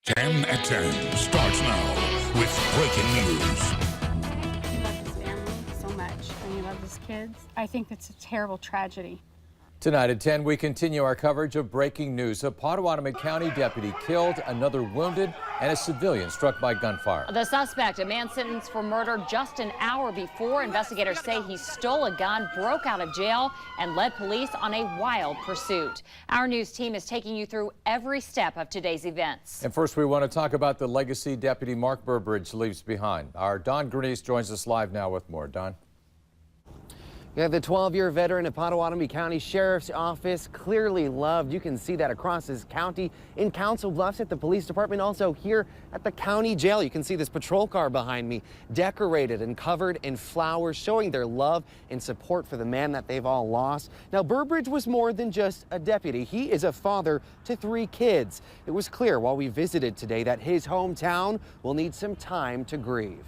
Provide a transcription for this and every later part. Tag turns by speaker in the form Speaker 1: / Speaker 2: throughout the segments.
Speaker 1: 10 at 10 starts now with breaking news.
Speaker 2: He loves his family so much, and he loves his kids. I think it's a terrible tragedy.
Speaker 3: Tonight at 10, we continue our coverage of breaking news. A Potawatomi County deputy killed, another wounded, and a civilian struck by gunfire.
Speaker 4: The suspect, a man sentenced for murder just an hour before. Investigators say he stole a gun, broke out of jail, and led police on a wild pursuit. Our news team is taking you through every step of today's events.
Speaker 3: And first, we want to talk about the legacy deputy Mark Burbridge leaves behind. Our Don Grenice joins us live now with more. Don.
Speaker 5: Yeah, the 12-year veteran of Potawatomi County Sheriff's Office, clearly loved. You can see that across his county, in Council Bluffs at the police department, also here at the county jail. You can see this patrol car behind me, decorated and covered in flowers, showing their love and support for the man that they've all lost. Now, Burbridge was more than just a deputy. He is a father to 3 kids. It was clear while we visited today that his hometown will need some time to grieve.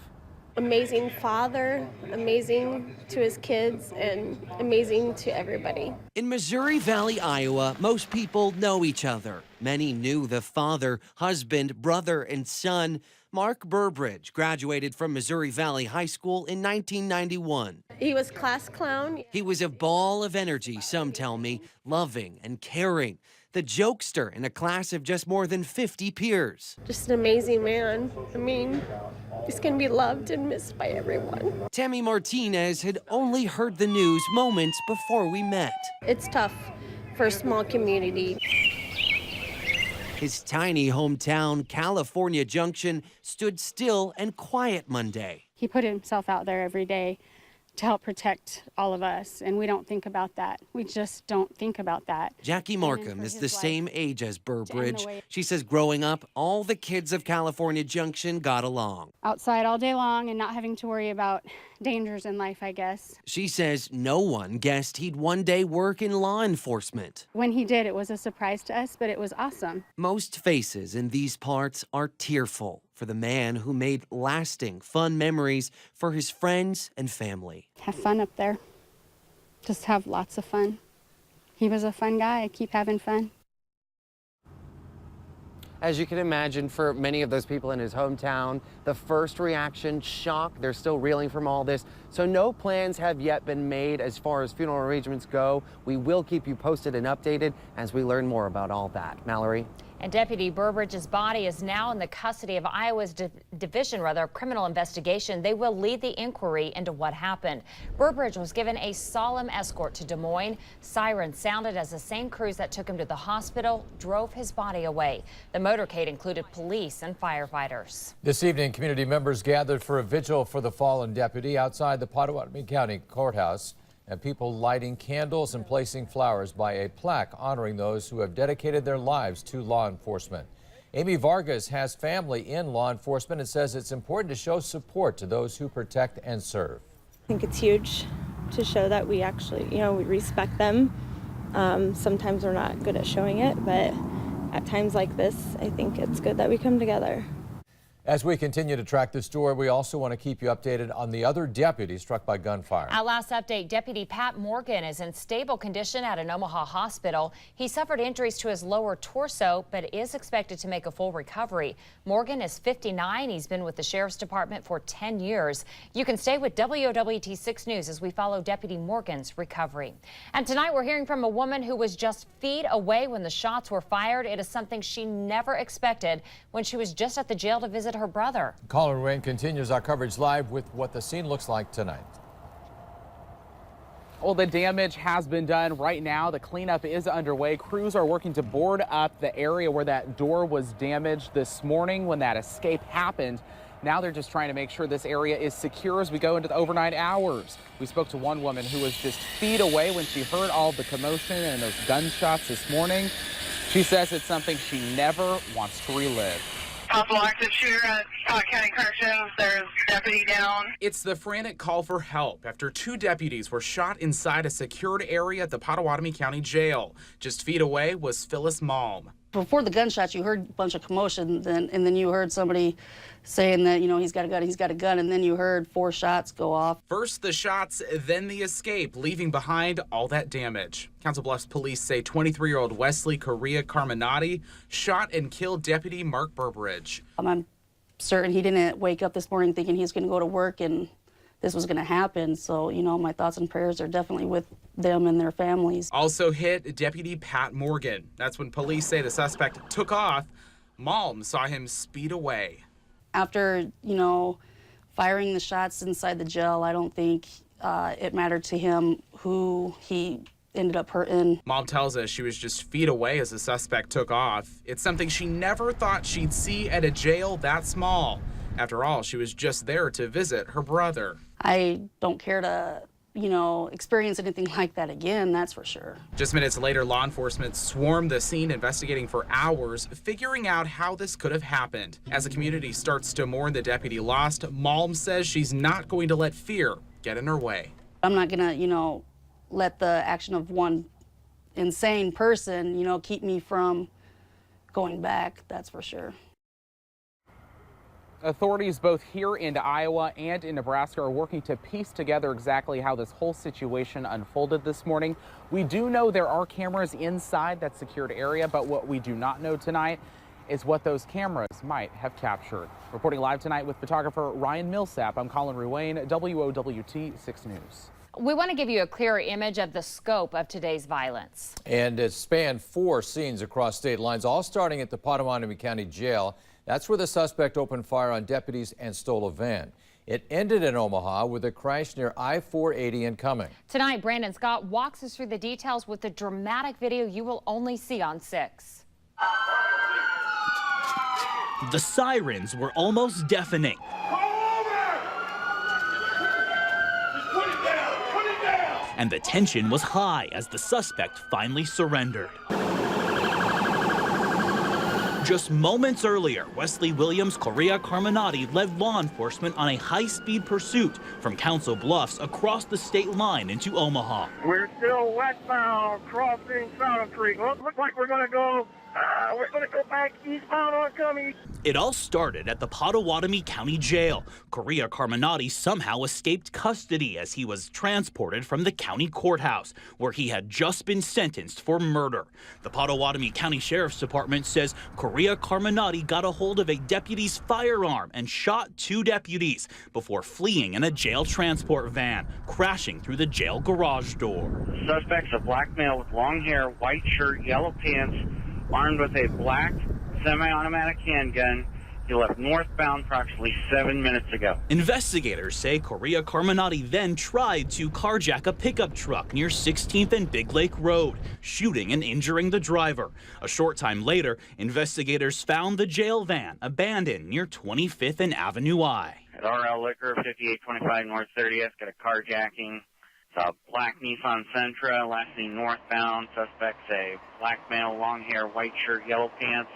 Speaker 6: Amazing father, amazing to his kids, and amazing to everybody.
Speaker 7: In Missouri Valley, Iowa, most people know each other. Many knew the father, husband, brother, and son. Mark Burbridge graduated from Missouri Valley High School in 1991.
Speaker 6: He was class clown.
Speaker 7: He was a ball of energy, some tell me, loving and caring. The jokester in a class of just more than 50 peers.
Speaker 6: Just an amazing man. I mean, he's going to be loved and missed by everyone.
Speaker 7: Tammy Martinez had only heard the news moments before we met.
Speaker 6: It's tough for a small community.
Speaker 7: His tiny hometown, California Junction, stood still and quiet Monday.
Speaker 2: He put himself out there every day to help protect all of us, and we don't think about that. We just don't think about that.
Speaker 7: Jackie Markham is the same age as Burbridge. She says growing up, all the kids of California Junction got along.
Speaker 2: Outside all day long and not having to worry about dangers in life, I guess.
Speaker 7: She says no one guessed he'd one day work in law enforcement.
Speaker 2: When he did, it was a surprise to us, but it was awesome.
Speaker 7: Most faces in these parts are tearful for the man who made lasting, fun memories for his friends and family.
Speaker 2: Have fun up there. Just have lots of fun. He was a fun guy. Keep having fun.
Speaker 5: As you can imagine, for many of those people in his hometown, the first reaction, shock. They're still reeling from all this. So no plans have yet been made as far as funeral arrangements go. We will keep you posted and updated as we learn more about all that. Mallory?
Speaker 4: And Deputy Burbridge's body is now in the custody of Iowa's Division of Criminal Investigation. They will lead the inquiry into what happened. Burbridge was given a solemn escort to Des Moines. Sirens sounded as the same crews that took him to the hospital drove his body away. The motorcade included police and firefighters.
Speaker 3: This evening, community members gathered for a vigil for the fallen deputy outside the Potawatomi County Courthouse, and people lighting candles and placing flowers by a plaque honoring those who have dedicated their lives to law enforcement. Amy Vargas has family in law enforcement and says it's important to show support to those who protect and serve.
Speaker 8: I think it's huge to show that we actually, we respect them. Sometimes we're not good at showing it, but at times like this, I think it's good that we come together.
Speaker 3: As we continue to track this story, we also want to keep you updated on the other deputy struck by gunfire.
Speaker 4: Our last update, Deputy Pat Morgan is in stable condition at an Omaha hospital. He suffered injuries to his lower torso, but is expected to make a full recovery. Morgan is 59. He's been with the Sheriff's Department for 10 years. You can stay with WOWT 6 News as we follow Deputy Morgan's recovery. And tonight we're hearing from a woman who was just feet away when the shots were fired. It is something she never expected when she was just at the jail to visit her brother.
Speaker 3: Colin Wayne continues our coverage live with what the scene looks like tonight.
Speaker 9: Well, the damage has been done right now. The cleanup is underway. Crews are working to board up the area where that door was damaged this morning when that escape happened. Now they're just trying to make sure this area is secure as we go into the overnight hours. We spoke to one woman who was just feet away when she heard all the commotion and those gunshots this morning. She says it's something she never wants to relive.
Speaker 10: Possible active shooter at Scott County Corrections. There's deputy down.
Speaker 11: It's the frantic call for help after 2 deputies were shot inside a secured area at the Potawatomi County Jail. Just feet away was Phyllis Malm.
Speaker 12: Before the gunshots, you heard a bunch of commotion, and then you heard somebody saying that, you know, he's got a gun, and then you heard 4 shots go off.
Speaker 11: First the shots, then the escape, leaving behind all that damage. Council Bluffs police say 23-year-old Wesley Correa Carminati shot and killed Deputy Mark Burbridge.
Speaker 12: I'm certain he didn't wake up this morning thinking he was going to go to work and this was going to happen. So, you know, my thoughts and prayers are definitely with them and their families.
Speaker 11: Also hit Deputy Pat Morgan. That's when police say the suspect took off. Mom saw him speed away.
Speaker 12: After, you know, firing the shots inside the jail, I don't think it mattered to him who he ended up hurting.
Speaker 11: Mom tells us she was just feet away as the suspect took off. It's something she never thought she'd see at a jail that small. After all, she was just there to visit her brother.
Speaker 12: I don't care to, you know, experience anything like that again, that's for sure.
Speaker 11: Just minutes later, law enforcement swarmed the scene, investigating for hours, figuring out how this could have happened. As the community starts to mourn the deputy lost, Mom says she's not going to let fear get in her way.
Speaker 12: I'm not gonna, you know, let the action of one insane person, you know, keep me from going back, that's for sure.
Speaker 9: Authorities both here in Iowa and in Nebraska are working to piece together exactly how this whole situation unfolded this morning. We do know there are cameras inside that secured area, but what we do not know tonight is what those cameras might have captured. Reporting live tonight with photographer Ryan Millsap, I'm Colin Ruane, WOWT 6 News.
Speaker 4: We want to give you a clearer image of the scope of today's violence.
Speaker 3: And it spanned 4 scenes across state lines, all starting at the Potawatomi County Jail. That's where the suspect opened fire on deputies and stole a van. It ended in Omaha with a crash near I-480 in Cumming.
Speaker 4: Tonight, Brandon Scott walks us through the details with the dramatic video you will only see on 6.
Speaker 13: The sirens were almost deafening. And the tension was high as the suspect finally surrendered. Just moments earlier, Wesley Williams Correa Carminati led law enforcement on a high-speed pursuit from Council Bluffs across the state line into Omaha.
Speaker 10: We're still westbound crossing Fountain Creek. Looks like we're going to go back eastbound on Cumming.
Speaker 13: It all started at the Potawatomi County Jail. Correa Carminati somehow escaped custody as he was transported from the county courthouse, where he had just been sentenced for murder. The Potawatomi County Sheriff's Department says Correa Carminati got a hold of a deputy's firearm and shot 2 deputies before fleeing in a jail transport van, crashing through the jail garage door.
Speaker 10: The suspect's a black male with long hair, white shirt, yellow pants, armed with a black semi-automatic handgun. He left northbound approximately 7 minutes ago.
Speaker 13: Investigators say Correa Carminati then tried to carjack a pickup truck near 16th and Big Lake Road, shooting and injuring the driver. A short time later, investigators found the jail van abandoned near 25th and Avenue I.
Speaker 10: At RL Liquor, 5825 North 30th, got a carjacking. It's a black Nissan Sentra, last seen northbound. Suspect's a black male, long hair, white shirt, yellow pants,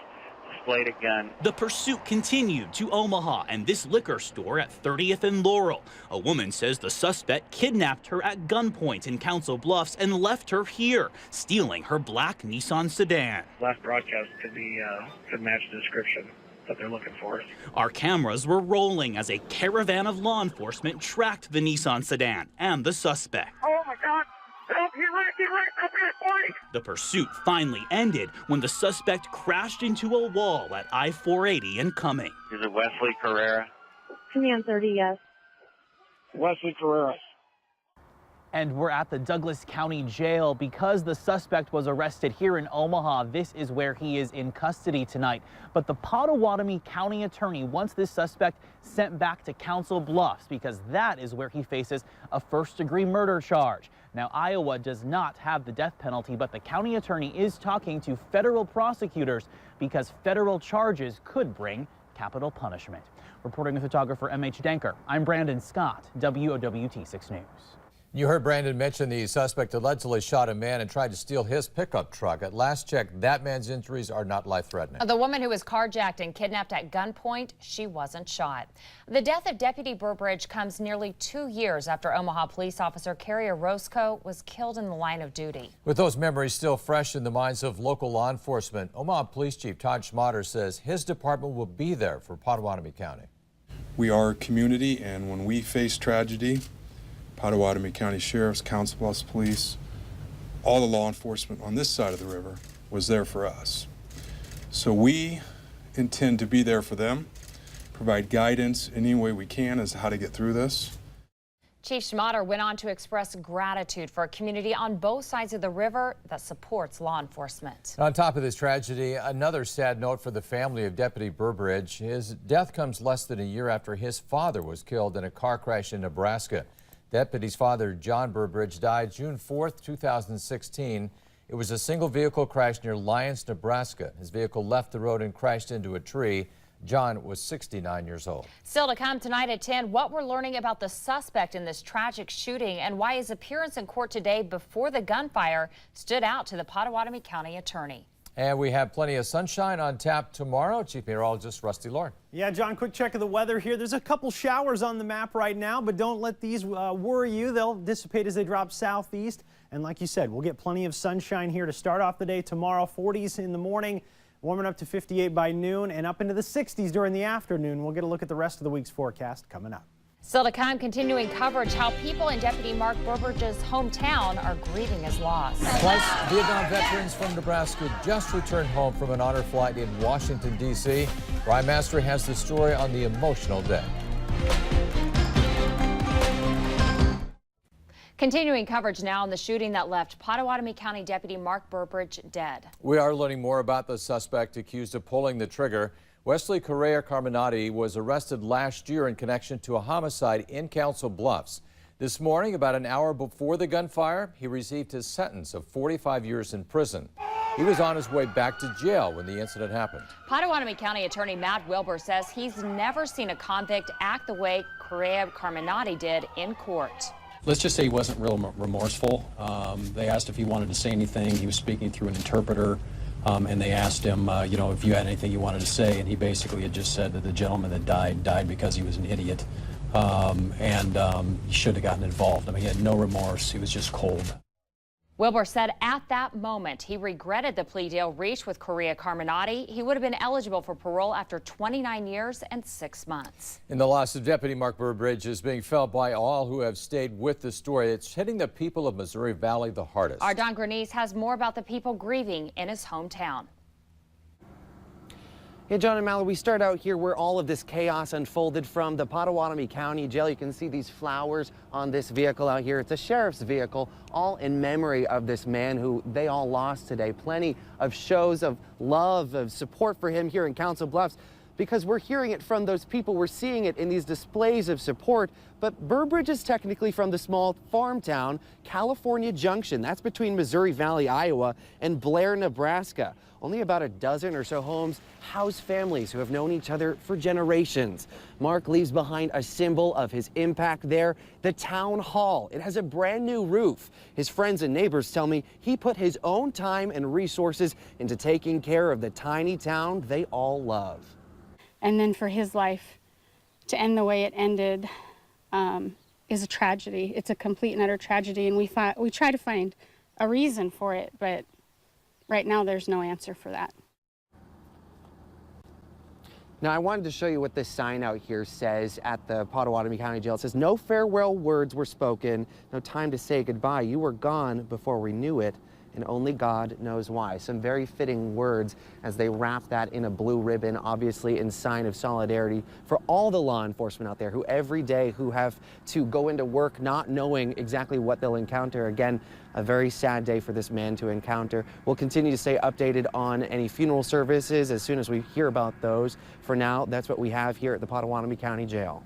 Speaker 10: displayed a gun.
Speaker 13: The pursuit continued to Omaha and this liquor store at 30th and Laurel. A woman says the suspect kidnapped her at gunpoint in Council Bluffs and left her here, stealing her black Nissan sedan.
Speaker 10: Last broadcast could match the description that they're looking for.
Speaker 13: Our cameras were rolling as a caravan of law enforcement tracked the Nissan sedan and the suspect.
Speaker 10: Oh my God! Help! Get right up here, boy!
Speaker 13: The pursuit finally ended when the suspect crashed into a wall at I-480 in Cumming.
Speaker 10: Is it Wesley Carrera?
Speaker 8: Command 30, yes.
Speaker 10: Wesley Carrera.
Speaker 9: And we're at the Douglas County Jail because the suspect was arrested here in Omaha. This is where he is in custody tonight. But the Potawatomi County attorney wants this suspect sent back to Council Bluffs because that is where he faces a first-degree murder charge. Now, Iowa does not have the death penalty, but the county attorney is talking to federal prosecutors because federal charges could bring capital punishment. Reporting with photographer M.H. Danker, I'm Brandon Scott, WOWT 6 News.
Speaker 3: You heard Brandon mention the suspect allegedly shot a man and tried to steal his pickup truck. At last check, that man's injuries are not life-threatening.
Speaker 4: The woman who was carjacked and kidnapped at gunpoint, she wasn't shot. The death of Deputy Burbridge comes nearly 2 years after Omaha police officer Carrie Orozco was killed in the line of duty.
Speaker 3: With those memories still fresh in the minds of local law enforcement, Omaha Police Chief Todd Schmatter says his department will be there for Pottawatomie County.
Speaker 14: We are a community, and when we face tragedy, Pottawatomie County Sheriff's, Council Bluffs Police, all the law enforcement on this side of the river was there for us. So we intend to be there for them, provide guidance any way we can as to how to get through this.
Speaker 4: Chief Schmatter went on to express gratitude for a community on both sides of the river that supports law enforcement.
Speaker 3: On top of this tragedy, another sad note for the family of Deputy Burbridge. His death comes less than a year after his father was killed in a car crash in Nebraska. Deputy's father, John Burbridge, died June 4th, 2016. It was a single vehicle crash near Lyons, Nebraska. His vehicle left the road and crashed into a tree. John was 69 years old.
Speaker 4: Still to come tonight at 10, what we're learning about the suspect in this tragic shooting and why his appearance in court today before the gunfire stood out to the Pottawatomie County attorney.
Speaker 3: And we have plenty of sunshine on tap tomorrow. Chief Meteorologist Rusty Lord.
Speaker 15: Yeah, John, quick check of the weather here. There's a couple showers on the map right now, but don't let these worry you. They'll dissipate as they drop southeast. And like you said, we'll get plenty of sunshine here to start off the day tomorrow. 40s in the morning, warming up to 58 by noon and up into the 60s during the afternoon. We'll get a look at the rest of the week's forecast coming up.
Speaker 4: Still to come, continuing coverage how people in Deputy Mark Burbridge's hometown are grieving his loss.
Speaker 3: Plus, Vietnam veterans from Nebraska just returned home from an honor flight in Washington, D.C. Brian Mastery has the story on the emotional day.
Speaker 4: Continuing coverage now on the shooting that left Pottawatomie County Deputy Mark Burbridge dead.
Speaker 3: We are learning more about the suspect accused of pulling the trigger. Wesley Correa Carminati was arrested last year in connection to a homicide in Council Bluffs. This morning, about an hour before the gunfire, he received his sentence of 45 years in prison. He was on his way back to jail when the incident happened.
Speaker 4: Pottawatomie County Attorney Matt Wilbur says he's never seen a convict act the way Correa Carminati did in court.
Speaker 16: Let's just say he wasn't real remorseful. They asked if he wanted to say anything. He was speaking through an interpreter. And they asked him, if you had anything you wanted to say, and he basically had just said that the gentleman that died because he was an idiot, and he shouldn't have gotten involved. I mean, he had no remorse. He was just cold.
Speaker 4: Wilbur said at that moment he regretted the plea deal reached with Correa Carminati. He would have been eligible for parole after 29 years and 6 months.
Speaker 3: And the loss of Deputy Mark Burbridge is being felt by all who have stayed with the story. It's hitting the people of Missouri Valley the hardest.
Speaker 4: Our Don Granese has more about the people grieving in his hometown.
Speaker 5: Yeah, John and Mallory, we start out here where all of this chaos unfolded from the Pottawatomie County Jail. You can see these flowers on this vehicle out here. It's a sheriff's vehicle, all in memory of this man who they all lost today. Plenty of shows of love, of support for him here in Council Bluffs, because we're hearing it from those people. We're seeing it in these displays of support. But Burbridge is technically from the small farm town, California Junction. That's between Missouri Valley, Iowa, and Blair, Nebraska. Only about a dozen or so homes house families who have known each other for generations. Mark leaves behind a symbol of his impact there, the town hall. It has a brand new roof. His friends and neighbors tell me he put his own time and resources into taking care of the tiny town they all love.
Speaker 2: And then for his life to end the way it ended is a tragedy. It's a complete and utter tragedy, and we try to find a reason for it, but right now there's no answer for that.
Speaker 5: Now, I wanted to show you what this sign out here says at the Pottawatomie County Jail. It says, "No farewell words were spoken, no time to say goodbye. You were gone before we knew it, and only God knows why." Some very fitting words as they wrap that in a blue ribbon, obviously in sign of solidarity for all the law enforcement out there who every day who have to go into work not knowing exactly what they'll encounter. Again, a very sad day for this man to encounter. We'll continue to stay updated on any funeral services as soon as we hear about those. For now, that's what we have here at the Pottawatomie County Jail.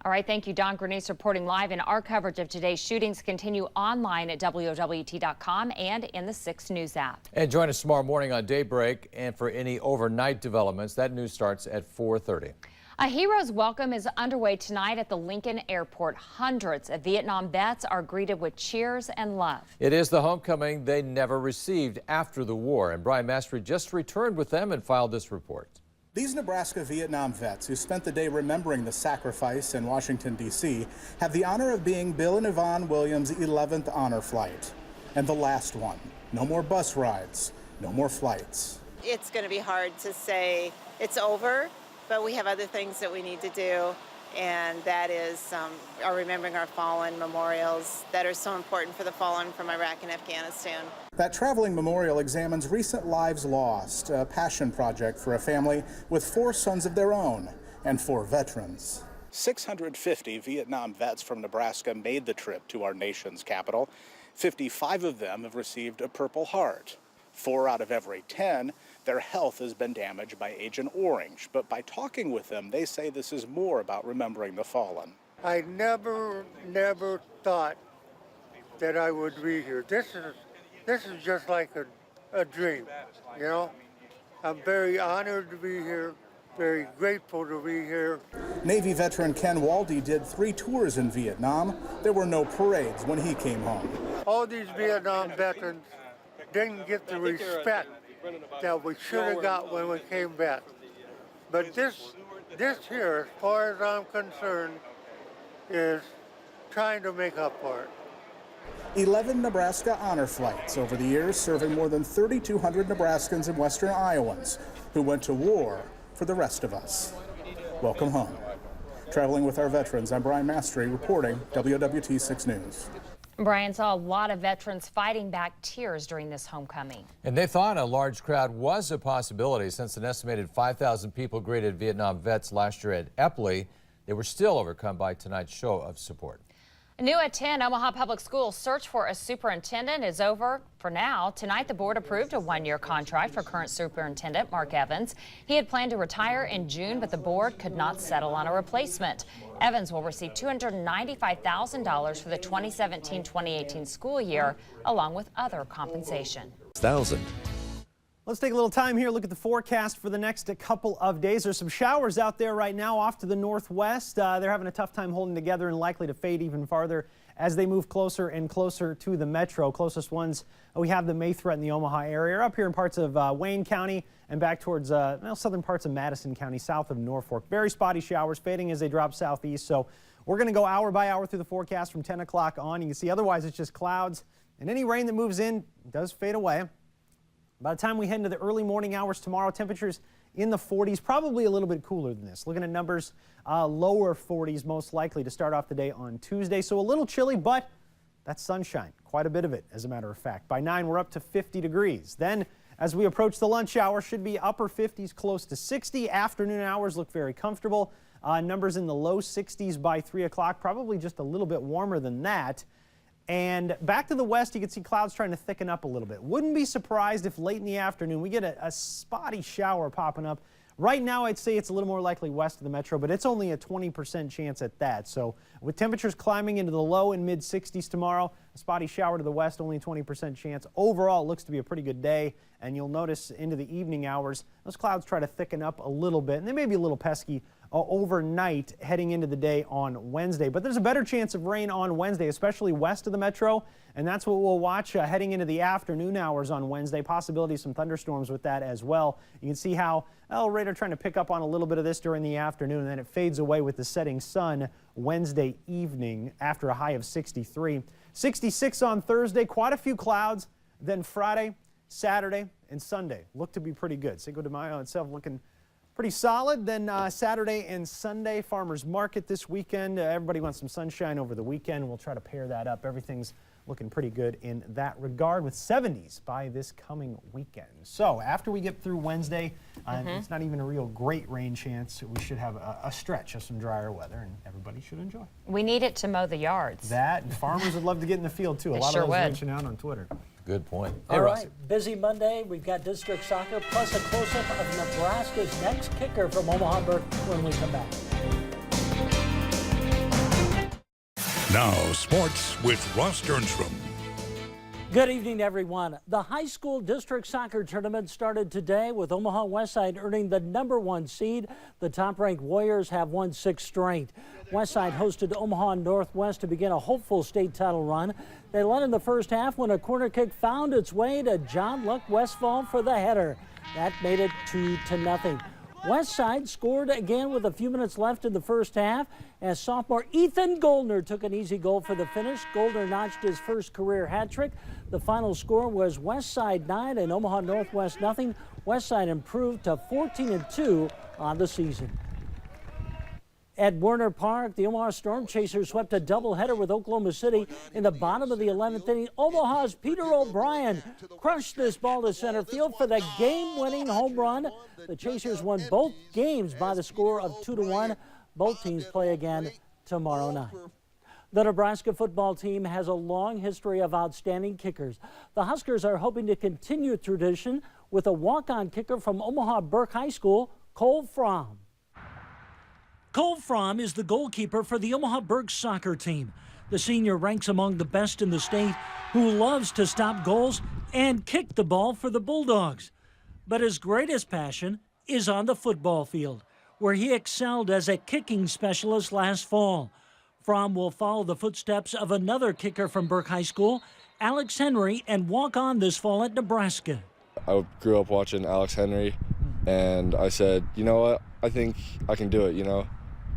Speaker 4: All right, thank you, Don Granese, reporting live. And our coverage of today's shootings continue online at WOWT.com and in the 6 News app.
Speaker 3: And join us tomorrow morning on Daybreak. And for any overnight developments, that news starts at 4:30.
Speaker 4: A hero's welcome is underway tonight at the Lincoln Airport. Hundreds of Vietnam vets are greeted with cheers and love.
Speaker 3: It is the homecoming they never received after the war, and Brian Mastery just returned with them and filed this report.
Speaker 17: These Nebraska Vietnam vets who spent the day remembering the sacrifice in Washington, D.C. have the honor of being Bill and Yvonne Williams' 11th honor flight. And the last one. No more bus rides, no more flights.
Speaker 18: It's going to be hard to say it's over, but we have other things that we need to do, and that is our remembering our fallen memorials that are so important for the fallen from Iraq and Afghanistan.
Speaker 17: That traveling memorial examines recent lives lost, a passion project for a family with 4 sons of their own and 4 veterans. 650 Vietnam vets from Nebraska made the trip to our nation's capital. 55 of them have received a Purple Heart. 4 out of every 10, their health has been damaged by Agent Orange. But by talking with them, they say this is more about remembering the fallen.
Speaker 19: I never thought that I would be here. This is just like a dream, you know? I'm very honored to be here, very grateful to be here.
Speaker 17: Navy veteran Ken Waldy did 3 tours in Vietnam. There were no parades when he came home.
Speaker 19: All these Vietnam veterans didn't get the respect that we should have got when we came back. But this here, as far as I'm concerned, is trying to make up for it.
Speaker 17: 11 Nebraska honor flights over the years, serving more than 3,200 Nebraskans and Western Iowans who went to war for the rest of us. Welcome home. Traveling with our veterans, I'm Brian Mastery reporting WOWT 6 News.
Speaker 4: Brian saw a lot of veterans fighting back tears during this homecoming.
Speaker 3: And they thought a large crowd was a possibility since an estimated 5,000 people greeted Vietnam vets last year at Epley. They were still overcome by tonight's show of support.
Speaker 4: New at 10, Omaha Public Schools search for a superintendent is over for now. Tonight, the board approved a 1-year contract for current superintendent Mark Evans. He had planned to retire in June, but the board could not settle on a replacement. Evans will receive $295,000 for the 2017-2018 school year, along with other compensation.
Speaker 15: Let's take a little time here, look at the forecast for the next couple of days. There's some showers out there right now off to the northwest. They're having a tough time holding together and likely to fade even farther as they move closer and closer to the metro. Closest ones we have that may threaten the Omaha area are up here in parts of Wayne County and back towards southern parts of Madison County, south of Norfolk. Very spotty showers fading as they drop southeast. So we're going to go hour by hour through the forecast from 10 o'clock on. You can see otherwise it's just clouds, and any rain that moves in does fade away. By the time we head into the early morning hours tomorrow, temperatures in the 40s, probably a little bit cooler than this. Looking at numbers, lower 40s most likely to start off the day on Tuesday. So a little chilly, but that's sunshine, quite a bit of it, as a matter of fact. By 9, we're up to 50 degrees. Then, as we approach the lunch hour, should be upper 50s, close to 60. Afternoon hours look very comfortable. Numbers in the low 60s by 3 o'clock, probably just a little bit warmer than that. And back to the west, you can see clouds trying to thicken up a little bit. Wouldn't be surprised if late in the afternoon we get a spotty shower popping up. Right now, I'd say it's a little more likely west of the metro, but it's only a 20% chance at that. So with temperatures climbing into the low and mid 60s tomorrow, a spotty shower to the west, only a 20% chance. Overall, it looks to be a pretty good day. And you'll notice into the evening hours, those clouds try to thicken up a little bit, and they may be a little pesky overnight heading into the day on Wednesday. But there's a better chance of rain on Wednesday, especially west of the metro, and that's what we'll watch heading into the afternoon hours on Wednesday. Possibility of some thunderstorms with that as well. You can see how radar trying to pick up on a little bit of this during the afternoon, and then it fades away with the setting sun Wednesday evening after a high of 63. 66 on Thursday, quite a few clouds. Then Friday, Saturday, and Sunday look to be pretty good. Cinco de Mayo itself looking pretty solid. Then Saturday and Sunday, farmers market this weekend. Everybody wants some sunshine over the weekend. We'll try to pair that up. Everything's looking pretty good in that regard with 70s by this coming weekend. So after we get through Wednesday, it's not even a real great rain chance. We should have a stretch of some drier weather, and everybody should enjoy.
Speaker 4: We need it to mow the yards.
Speaker 15: That, and farmers would love to get in the field too. A lot of those reaching out on Twitter.
Speaker 3: Good point.
Speaker 20: All right, busy Monday. We've got district soccer plus a close-up of Nebraska's next kicker from Omaha Burke when we come back.
Speaker 1: Now, sports with Ross Sternstrom.
Speaker 20: Good evening, everyone. The high school district soccer tournament started today with Omaha Westside earning the #1 seed. The top-ranked Warriors have won 6 straight. Westside hosted Omaha Northwest to begin a hopeful state title run. They led in the first half when a corner kick found its way to John Luck Westfall for the header. That made it 2-0. Westside scored again with a few minutes left in the first half as sophomore Ethan Goldner took an easy goal for the finish. Goldner notched his first career hat trick. The final score was Westside 9 and Omaha Northwest nothing. Westside improved to 14-2 on the season. At Werner Park, the Omaha Storm Chasers swept a doubleheader with Oklahoma City in the bottom of the 11th inning. Omaha's Peter O'Brien crushed this ball to center field for the game-winning home run. The Chasers won both games by the score of 2-1. Both teams play again tomorrow night. The Nebraska football team has a long history of outstanding kickers. The Huskers are hoping to continue tradition with a walk-on kicker from Omaha Burke High School, Cole Fromm. Cole Fromm is the goalkeeper for the Omaha Burke soccer team. The senior ranks among the best in the state, who loves to stop goals and kick the ball for the Bulldogs. But his greatest passion is on the football field, where he excelled as a kicking specialist last fall. Fromm will follow the footsteps of another kicker from Burke High School, Alex Henry, and walk on this fall at Nebraska.
Speaker 21: I grew up watching Alex Henry, and I said, you know what, I think I can do it,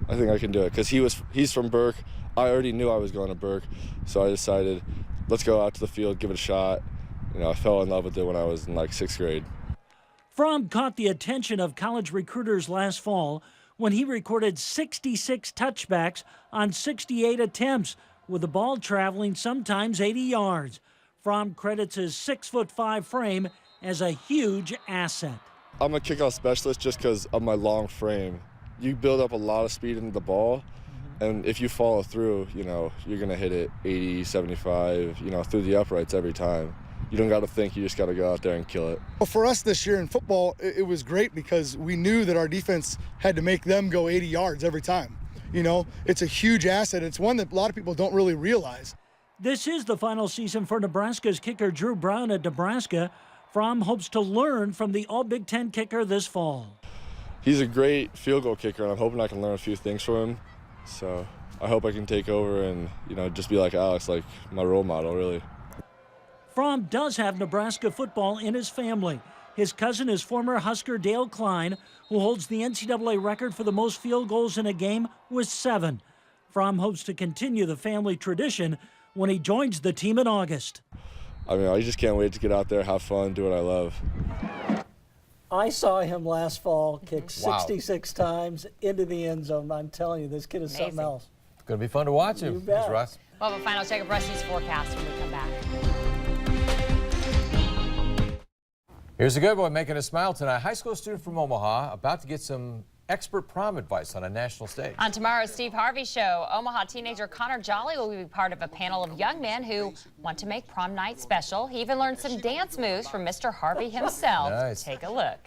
Speaker 21: I think I can do it because he's from Burke. I already knew I was going to Burke, so I decided, let's go out to the field, give it a shot. I fell in love with it when I was in 6th grade.
Speaker 20: Fromm caught the attention of college recruiters last fall when he recorded 66 touchbacks on 68 attempts, with the ball traveling sometimes 80 yards. Fromm credits his 6'5" frame as a huge asset.
Speaker 21: I'm a kickoff specialist just because of my long frame. You build up a lot of speed into the ball, and if you follow through, you're going to hit it 80, 75, through the uprights every time. You don't got to think, you just got to go out there and kill it.
Speaker 22: Well, for us this year in football, it was great because we knew that our defense had to make them go 80 yards every time. It's a huge asset. It's one that a lot of people don't really realize.
Speaker 20: This is the final season for Nebraska's kicker Drew Brown at Nebraska. Fromm hopes to learn from the All-Big Ten kicker this fall.
Speaker 21: He's a great field goal kicker, and I'm hoping I can learn a few things from him. So I hope I can take over and, just be like Alex, like my role model, really.
Speaker 20: Fromm does have Nebraska football in his family. His cousin is former Husker Dale Klein, who holds the NCAA record for the most field goals in a game with 7. Fromm hopes to continue the family tradition when he joins the team in August.
Speaker 21: I just can't wait to get out there, have fun, do what I love.
Speaker 20: I saw him last fall kick 66 times into the end zone. I'm telling you, this kid is something else.
Speaker 3: It's going to be fun to watch him.
Speaker 20: You bet.
Speaker 3: Thanks, Russ.
Speaker 4: We'll have a final check of Rusty's forecast when we come back.
Speaker 3: Here's a good one making us smile tonight. High school student from Omaha about to get some expert prom advice on a national stage.
Speaker 4: On tomorrow's Steve Harvey Show, Omaha teenager Connor Jolly will be part of a panel of young men who want to make prom night special. He even learned some dance moves from Mr. Harvey himself.
Speaker 3: Nice.
Speaker 4: Take a look.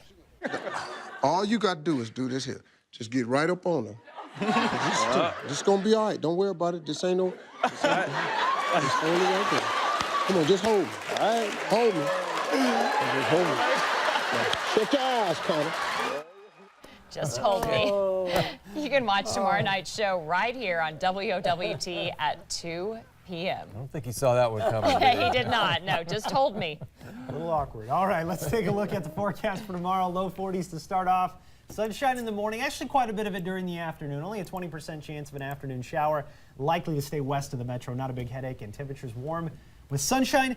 Speaker 23: All you got to do is do this here. Just get right up on her. This going to be all right. Don't worry about it. This ain't no... Just hold it right there. Come on, just hold me. All right? Hold me. Just hold me. Now, shut your eyes, Connor.
Speaker 4: Just hold me. You can watch tomorrow night's show right here on WOWT at 2 p.m.
Speaker 3: I don't think he saw that one coming.
Speaker 4: He did not. No, just hold me.
Speaker 15: A little awkward. All right, let's take a look at the forecast for tomorrow. Low 40s to start off. Sunshine in the morning, actually quite a bit of it during the afternoon. Only a 20% chance of an afternoon shower. Likely to stay west of the metro, not a big headache, and temperatures warm with sunshine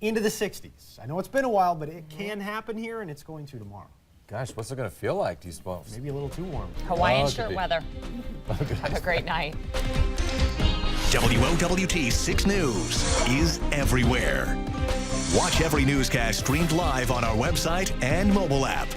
Speaker 15: into the 60s. I know it's been a while, but it can happen here, and it's going to tomorrow.
Speaker 3: Gosh, what's it going to feel like, do you suppose?
Speaker 15: Maybe a little too warm.
Speaker 4: Hawaiian shirt weather. Have a great night.
Speaker 1: WOWT 6 News is everywhere. Watch every newscast streamed live on our website and mobile app.